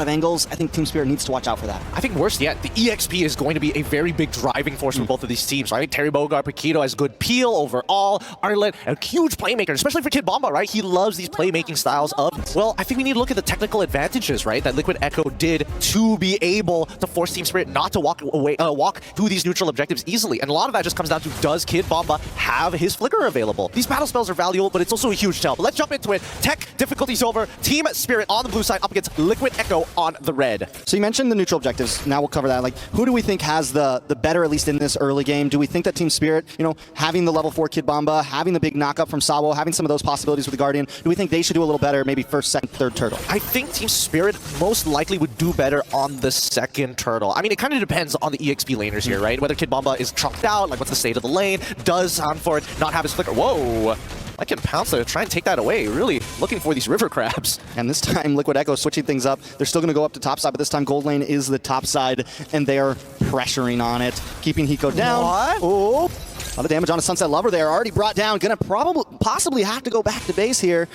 of angles. I think Team Spirit needs to watch out for that. I think worse yet, the EXP is going to be a very big driving force for both of these teams, right? Terry Bogard, Paquito has good peel overall. Arlet, a huge playmaker, especially for Kid Bomba, right? He loves these playmaking styles of, well, I think we need to look at the technical advantages, right? That Liquid Echo did to be able to force Team Spirit not to walk through these neutral objectives easily. And a lot of that just comes down to, does Kid Bomba have his flicker available? These battle spells are valuable, but it's also a huge tell. But let's jump into it. Tech difficulty's over. Team Spirit on the blue side up against Liquid Echo on the red. So you mentioned the neutral objectives. Now we'll cover that. Like, who do we think has the better, at least in this early game? Do we think that Team Spirit, you know, having the level 4 Kid Bomba, having the big knockup from Sabo, having some of those possibilities with the Guardian, do we think they should do a little better, maybe first, second, third Turtle? I think Team Spirit most likely would do better on the second Turtle. I mean, it kind of depends on the EXP laners here, right? Whether Kid Bomba is trunked out, like what's the state of the lane, does Sanford not have his flicker? Whoa! I can pounce to try and take that away. Really looking for these river crabs. And this time, Liquid Echo switching things up. They're still going to go up to top side, but this time Gold Lane is the top side, and they are pressuring on it, keeping Hiko down. What? Oh, a lot of damage on a Sunset Lover there. Already brought down. Going to possibly have to go back to base here.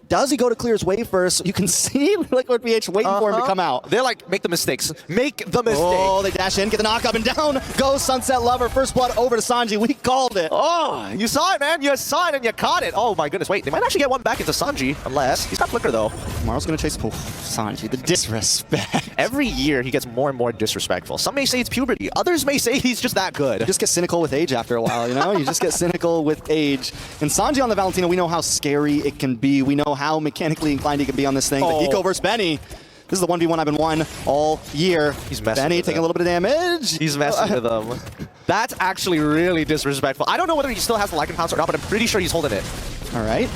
Does he go to clear his wave first? You can see Liquid BH waiting for him to come out. They're like, make the mistakes. Make the mistake. Oh, they dash in, get the knock up, and down goes Sunset Lover. First blood over to Sanji. We called it. Oh, you saw it, man. You saw it and you caught it. Oh my goodness. Wait, they might actually get one back into Sanji, unless he's got flicker though. Tomorrow's going to chase Sanji. The disrespect. Every year he gets more and more disrespectful. Some may say it's puberty. Others may say he's just that good. You just get cynical with age after a while, you know? You just get cynical with age. And Sanji on the Valentino, we know how scary it can be. We know how mechanically inclined he can be on this thing. But Hiko versus Benny. This is the 1v1 I've been won all year. He's messing Benny with taking him. a little bit of damage. He's messing with him. That's actually really disrespectful. I don't know whether he still has the Lycan Pounce or not, but I'm pretty sure he's holding it. All right.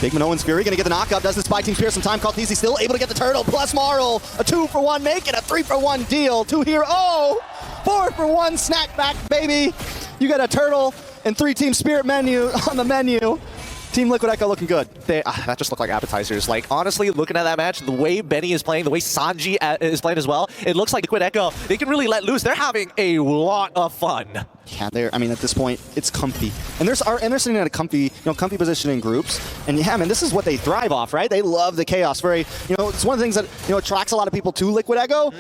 Big Minoan's Fury gonna get the knockup. Does this buy Team Spirit some time called easy? Still able to get the turtle plus Marl. A 2-for-1 make it a 3-for-1 deal. 2 here. Oh! 4-for-1 snack back, baby. You got a turtle and 3 Team Spirit menu on the menu. Team Liquid Echo looking good. That just looked like appetizers. Like, honestly, looking at that match, the way Benny is playing, the way Sanji is playing as well, it looks like Liquid Echo, they can really let loose. They're having a lot of fun. Yeah, I mean, at this point, it's comfy. And they're sitting in a comfy position in groups. And yeah, man, this is what they thrive off, right? They love the chaos. It's one of the things that, attracts a lot of people to Liquid Echo,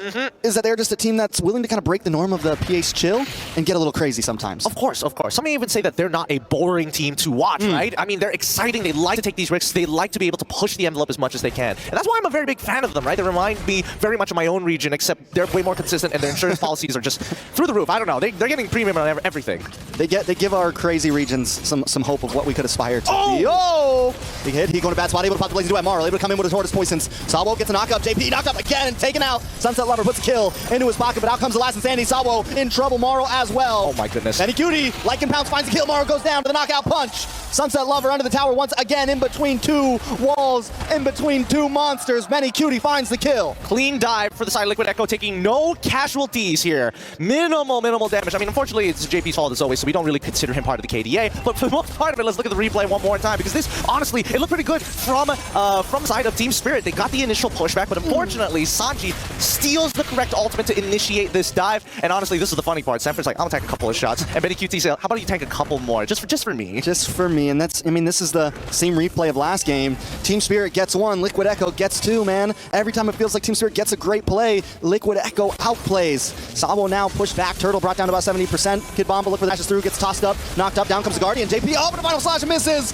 is that they're just a team that's willing to kind of break the norm of the PH chill and get a little crazy sometimes. Of course, of course. Some may even say that they're not a boring team to watch, right? I mean, they're exciting. They like to take these risks. They like to be able to push the envelope as much as they can. And that's why I'm a very big fan of them, right? They remind me very much of my own region, except they're way more consistent and their insurance policies are just through the roof. I don't know. They're getting premium on everything. They give our crazy regions some hope of what we could aspire to be. Oh! Big hit. He going to bad spot. Able to pop the blazing duet. Marl able to come in with his Tortoise Poisons. Sabo gets a knockup. JP knocked up again and taken out. Sunset Lover puts a kill into his pocket, but out comes the last Insanity. Sabo in trouble. Marl as well. Oh my goodness. Benny Cutie, Lycan Pounce finds the kill. Marl goes down to the knockout punch. Sunset Lover under the tower once again in between 2 walls, in between 2 monsters. Benny Cutie finds the kill. Clean dive for the side of Liquid Echo, taking no casualties here. Minimal damage. I mean, unfortunately, it's JP's fault as always, so we don't really consider him part of the KDA. But for the most part of it, let's look at the replay one more time, because this, honestly, it looked pretty good from the side of Team Spirit. They got the initial pushback, but unfortunately, Sanji steals the correct ultimate to initiate this dive. And honestly, this is the funny part. Sanford's like, I'll tank a couple of shots. And Benny QT said, how about you tank a couple more, just for me? Just for me. And that's, I mean, this is the same replay of last game. Team Spirit gets 1, Liquid Echo gets 2, man. Every time it feels like Team Spirit gets a great play, Liquid Echo outplays. Sabo now pushed back. Turtle brought down to about 70%. Kid Bomba, Liquid dashes through, gets tossed up, knocked up, down comes the Guardian. JP, oh, but the final slash misses.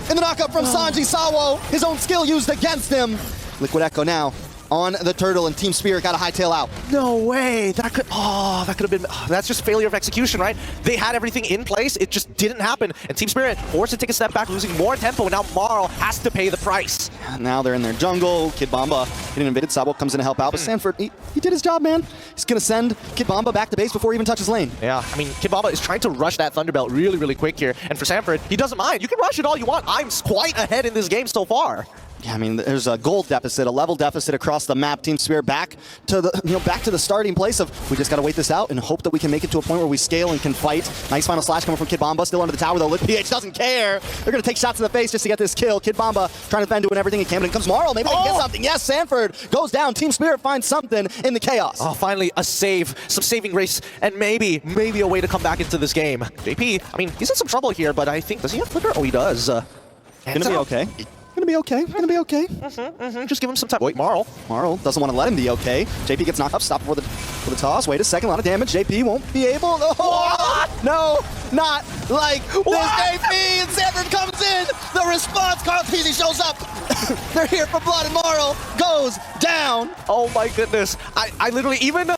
And the knockup from Sanji Sawo, his own skill used against him. Liquid Echo now on the turtle, and Team Spirit got a hightail out. No way. That could have been, that's just failure of execution, right? They had everything in place. It just didn't happen. And Team Spirit forced to take a step back, losing more tempo, and now Marl has to pay the price. Now they're in their jungle. Kid Bomba getting invaded. Sabo comes in to help out, but Sanford, he did his job, man. He's going to send Kid Bomba back to base before he even touches lane. Yeah, I mean, Kid Bomba is trying to rush that Thunderbelt really quick here. And for Sanford, he doesn't mind. You can rush it all you want. I'm quite ahead in this game so far. Yeah, I mean, there's a gold deficit, a level deficit across the map. Team Spirit back to the starting place of, we just got to wait this out and hope that we can make it to a point where we scale and can fight. Nice final slash coming from Kid Bomba, still under the tower though. PH doesn't care. They're going to take shots in the face just to get this kill. Kid Bomba trying to defend, doing everything he can, but in comes Marl. Maybe they can get something. Yes, Sanford goes down. Team Spirit finds something in the chaos. Oh, finally a save, some saving grace, and maybe a way to come back into this game. JP, I mean, he's in some trouble here, but I think, does he have flicker? Oh, he does. Gonna be okay. Gonna be okay. Gonna be okay. Just give him some time. Wait, Marl doesn't want to let him be okay. JP gets knocked up. Stop for the toss. Wait a second. A lot of damage. JP won't be able. Oh, no, not like this. JP and Sanford comes in. The response. Carl Teasy shows up. They're here for blood, and Marl goes down. Oh my goodness. I literally even.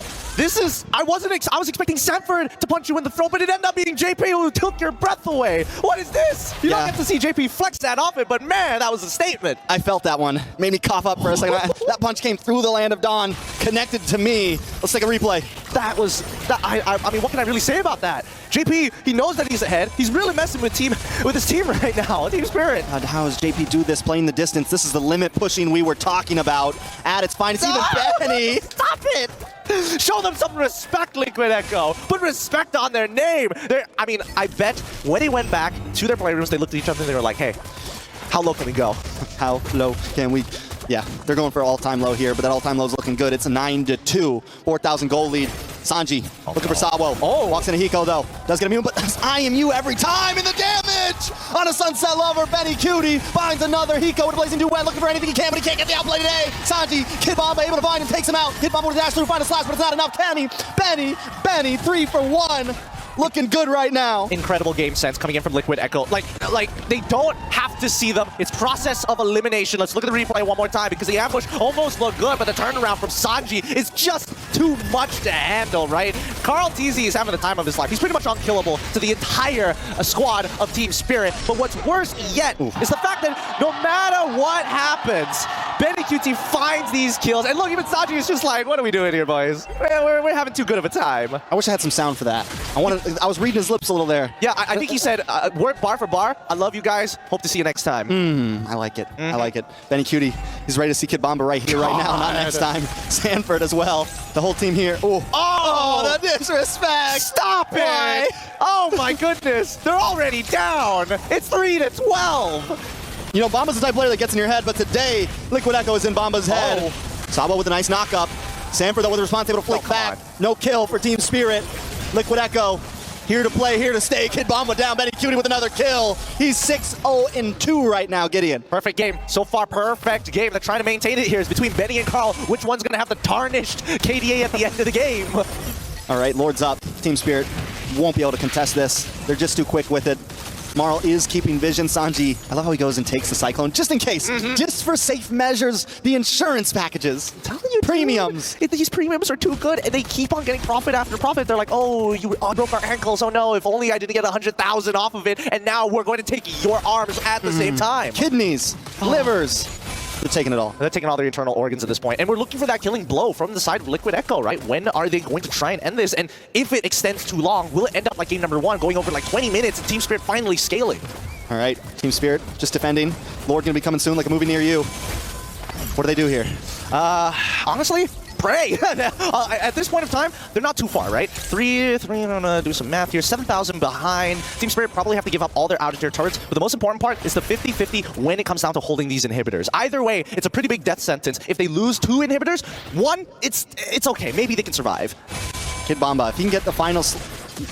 I was expecting Sanford to punch you in the throat, but it ended up being JP who took your breath away. What is this? You don't get to see JP flex that often, but man, that was a statement. I felt that one. Made me cough up for a second. That punch came through the land of Dawn, connected to me. Let's take a replay. I mean, what can I really say about that? JP, he knows that he's ahead. He's really messing with his team right now. Team Spirit. God, how does JP do this, playing the distance? This is the limit pushing we were talking about at its finest. Even Benny. Stop it! Show them some respect, Liquid Echo. Put respect on their name. I mean, I bet when they went back to their playrooms, they looked at each other and they were like, hey, how low can we go? How low can we? Yeah, they're going for all-time low here, but that all-time low is looking good. It's a 9-2, 4,000 gold lead. Sanji looking for Sawo. Walks into Hiko though. Does get immune, but IMU every time in the damage! On a Sunset Lover, Benny Cutie finds another Hiko with a blazing duet, looking for anything he can, but he can't get the outplay today. Sanji, Kid Bomba able to find and takes him out. Kid Bomba with a dash through, find a slash, but it's not enough. Can he? Benny, 3 for 1. Looking good right now. Incredible game sense coming in from Liquid Echo. Like they don't have to see them. It's process of elimination. Let's look at the replay one more time because the ambush almost looked good, but the turnaround from Sanji is just too much to handle, right? Carl Teasy is having the time of his life. He's pretty much unkillable to the entire squad of Team Spirit. But what's worse yet is the fact that no matter what happens, Benny QT finds these kills. And look, even Sanji is just like, what are we doing here, boys? We're having too good of a time. I wish I had some sound for that. I was reading his lips a little there. Yeah, I think he said, word bar for bar. I love you guys. Hope to see you next time. I like it. I like it. Benny Cutie, he's ready to see Kid Bomba right here, right now, not next time. Sanford as well. The whole team here. Oh, the disrespect. Stop it. Oh my goodness. They're already down. It's 3-12. You know, Bomba's the type of player that gets in your head, but today, Liquid Echo is in Bomba's head. Sabo with a nice knock-up. Sanford, though, with a response, able to flick back. No kill for Team Spirit. Liquid Echo, here to play, here to stay. Kid Bomba down, Benny Cutie with another kill. He's 6-0-2 right now, Gideon. Perfect game. So far, perfect game. They're trying to maintain it here. It's between Benny and Carl. Which one's going to have the tarnished KDA at the end of the game? All right, Lord's up. Team Spirit won't be able to contest this. They're just too quick with it. Marl is keeping vision. Sanji, I love how he goes and takes the Cyclone, just in case. Just for safe measures, the insurance packages. I'm telling you, premiums. These premiums are too good, and they keep on getting profit after profit. They're like, oh, you broke our ankles. Oh no, if only I didn't get 100,000 off of it, and now we're going to take your arms at the same time. Kidneys, livers. They're taking it all. They're taking all their internal organs at this point. And we're looking for that killing blow from the side of Liquid Echo, right? When are they going to try and end this? And if it extends too long, will it end up like game number 1, going over like 20 minutes and Team Spirit finally scaling? All right, Team Spirit just defending. Lord gonna be coming soon, like a movie near you. What do they do here? Honestly, pray. At this point of time, they're not too far, right? Three, I'm gonna do some math here. 7,000 behind. Team Spirit probably have to give up all their out-of-tier turrets, but the most important part is the 50-50 when it comes down to holding these inhibitors. Either way, it's a pretty big death sentence. If they lose 2 inhibitors, 1, it's okay. Maybe they can survive. Kid Bomba, if he can get the final...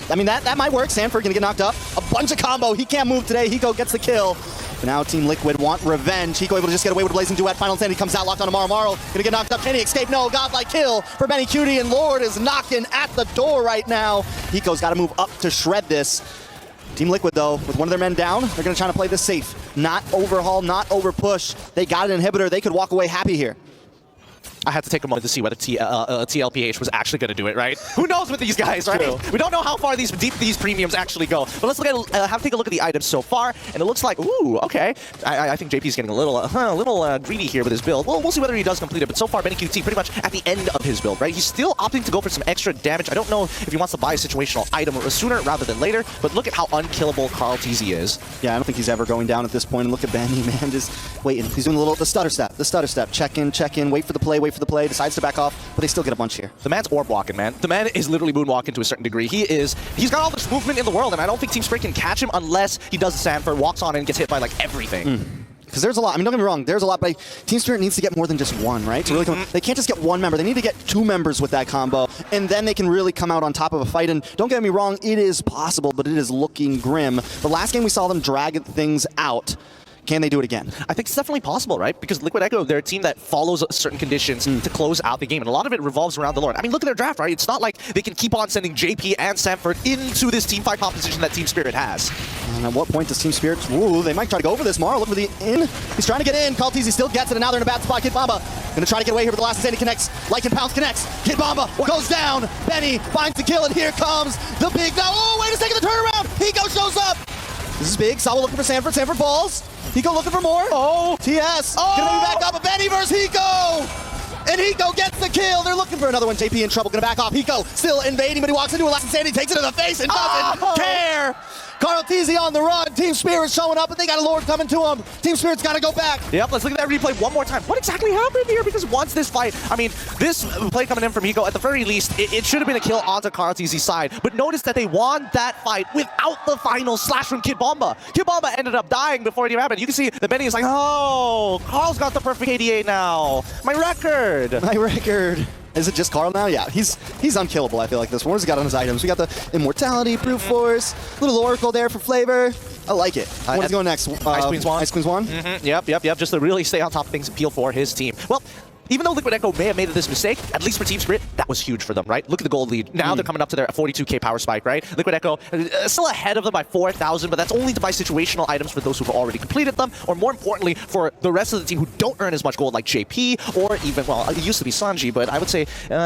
I mean, that might work. Sanford gonna get knocked up. A bunch of combo. He can't move today. Hiko gets the kill. But now Team Liquid want revenge. Hiko able to just get away with a blazing duet. Final stand, he comes out locked on Marl. Marl gonna get knocked up. Can he escape? No, godlike kill for Benny Cutie, and Lord is knocking at the door right now. Hiko's got to move up to shred this. Team Liquid, though, with one of their men down, they're gonna try to play this safe. Not overhaul, not overpush. They got an inhibitor. They could walk away happy here. I had to take a moment to see whether TLPH was actually going to do it, right? Who knows with these guys, right? True. We don't know how far these premiums actually go. But let's look at take a look at the items so far, and it looks like, ooh, okay. I think JP's getting a little greedy here with his build. We'll see whether he does complete it. But so far, Benny QT pretty much at the end of his build, right? He's still opting to go for some extra damage. I don't know if he wants to buy a situational item sooner rather than later. But look at how unkillable Carl TZ is. Yeah, I don't think he's ever going down at this point. And look at Benny, man, just waiting. He's doing the stutter step. Check in, wait for the play, decides to back off, but they still get a bunch here. The man's orb walking, man. The man is literally moonwalking to a certain degree. He's got all this movement in the world, and I don't think Team Spirit can catch him unless he does the Sanford, walks on and gets hit by like everything. Because there's a lot. I mean, don't get me wrong, there's a lot, but Team Spirit needs to get more than just one, right? To really they can't just get one member. They need to get 2 members with that combo, and then they can really come out on top of a fight. And don't get me wrong, it is possible, but it is looking grim. The last game we saw them drag things out. Can they do it again? I think it's definitely possible, right? Because Liquid Echo, they're a team that follows certain conditions to close out the game, and a lot of it revolves around the Lord. I mean, look at their draft, right? It's not like they can keep on sending JP and Sanford into this team fight composition that Team Spirit has. And at what point does Team Spirit... Ooh, they might try to go for this. Mara, look for the in. He's trying to get in. Kaltizi still gets it, and now they're in a bad spot. Kid Bomba gonna try to get away here, but the last standing connects. Lycan Pounce connects. Kid Bomba goes down. Benny finds the kill, and here comes the big... Oh, wait a second, the turnaround! Hiko shows up! This is big. Sawa looking for Sanford. Sanford falls. Hiko looking for more. Oh, TS. Gonna move back up, but Benny versus Hiko! And Hiko gets the kill. They're looking for another one. JP in trouble. Gonna back off. Hiko still invading, but he walks into a last insanity, takes it to the face, and doesn't care. Carl Teasy on the run. Team Spirit showing up, and they got a Lord coming to him. Team Spirit's got to go back. Yep, let's look at that replay one more time. What exactly happened here? Because once this fight, I mean, this play coming in from Hiko, at the very least, it should have been a kill onto Carl Teasy's side. But notice that they won that fight without the final slash from Kid Bomba. Kid Bomba ended up dying before it even happened. You can see that Benny is like, oh, Carl's got the perfect 88 now. My record. My record. Is it just Carl now? Yeah, he's unkillable, I feel like this one. What has he got on his items? We got the Immortality, Brute Force, little Oracle there for flavor. I like it. What is going next? Ice Queen's Wand. Ice Queen's Wand? Yep. Just to really stay on top of things, appeal for his team. Well, even though Liquid Echo may have made this mistake, at least for Team Spirit, that was huge for them, right? Look at the gold lead. Now they're coming up to their 42k power spike, right? Liquid Echo still ahead of them by 4,000, but that's only to buy situational items for those who've already completed them, or more importantly, for the rest of the team who don't earn as much gold like JP, or even, well, it used to be Sanji, but I would say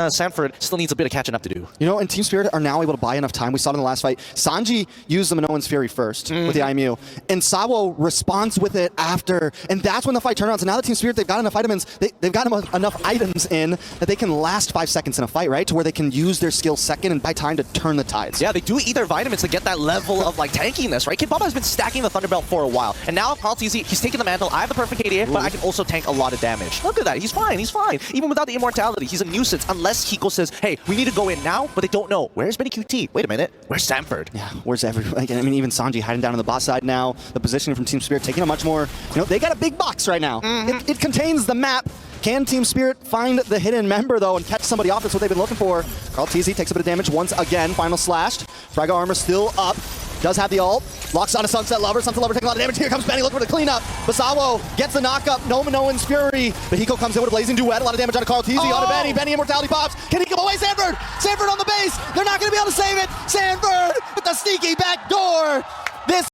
Sanford still needs a bit of catching up to do. You know, and Team Spirit are now able to buy enough time. We saw it in the last fight. Sanji used the Minoan's Fury first with the IMU, and Sawo responds with it after, and that's when the fight turned around. So now the Team Spirit, they've got enough items, they've got enough items in that they can last 5 seconds in a fight, right? To where they can use their skill second and buy time to turn the tides. Yeah, they do eat their vitamins to get that level of like tankiness, right? Kid Bomba has been stacking the Thunderbelt for a while, and now Carl Teasy, he's taking the mantle. I have the perfect KDA, but I can also tank a lot of damage. Look at that, he's fine. Even without the immortality, he's a nuisance unless Hiko says, hey, we need to go in now, but they don't know. Where's Benny QT? Wait a minute, where's Sanford? Yeah, where's everyone? Like, I mean, even Sanji hiding down on the bot side now. The positioning from Team Spirit taking a much more, you know, they got a big box right now. It contains the map. Can Team Spirit find the hidden member, though, and catch somebody off? That's what they've been looking for. Carl Teasy takes a bit of damage once again. Final slashed. Fragile armor still up. Does have the ult. Locks on a Sunset Lover. Sunset Lover taking a lot of damage. Here comes Benny looking for the cleanup. Basawo gets the knockup. No Minoan's Fury. But Hiko comes in with a Blazing Duet. A lot of damage on Carl Teasy. On to Benny. Benny Immortality pops. Can he come away? Sanford! Sanford on the base! They're not going to be able to save it! Sanford with the sneaky back door! This